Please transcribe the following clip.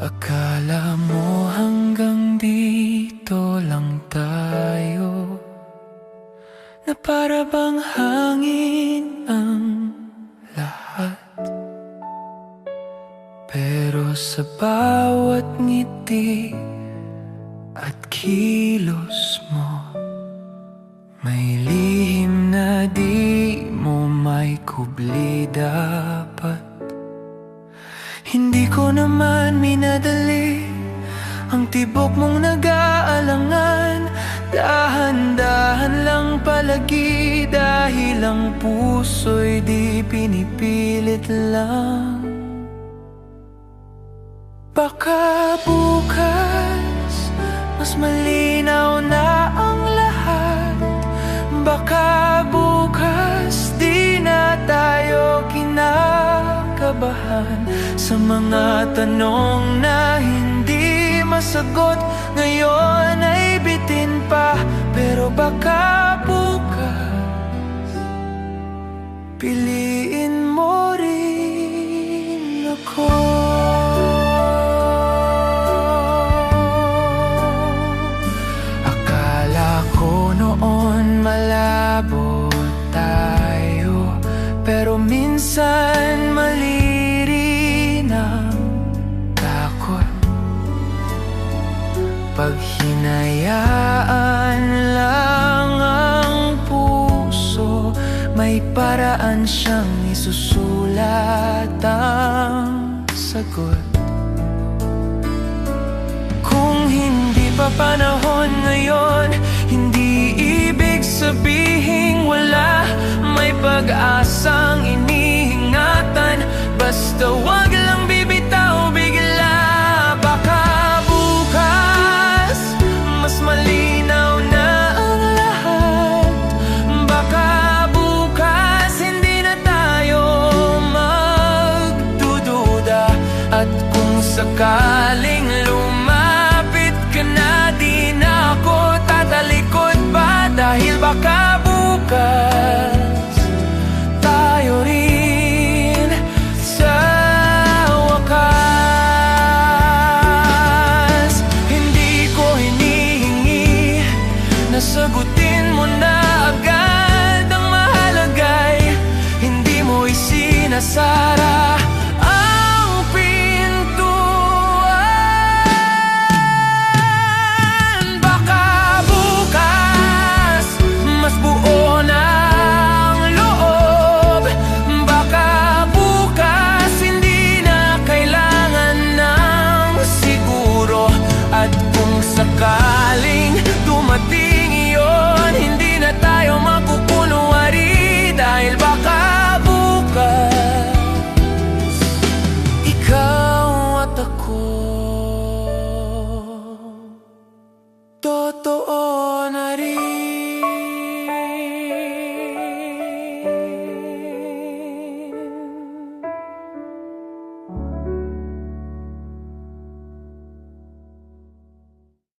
Akala mo hanggang dito lang tayo, na para bang hangin ang lahat. Pero sa bawat ngiti at kilos mo, may lihim na di mo may kubli dapat. Hindi ko naman minadali ang tibok mong nag-aalangan. Dahan-dahan lang palagi, dahil ang puso'y di pinipilit lang. Baka bukas mas malinaw na ang lahat. Baka bukas di na tayo kinakabahan sa mga tanong na hindi masagot. Ngayon ay bitin pa, pero baka bukas piliin mo rin ako. Akala ko noon malabo tayo, pero minsan mali rin ang takot. Pag hinayaan lang ang puso, may paraan siyang isusulat ang sagot. Kung hindi pa panahon ngayon, hindi ibig sabihing wala. May pag-asang inihingatan, basta wag lang bibitaw bigla. Baka bukas mas malinaw na ang lahat. Baka bukas hindi na tayo magdududa. At kung sakaling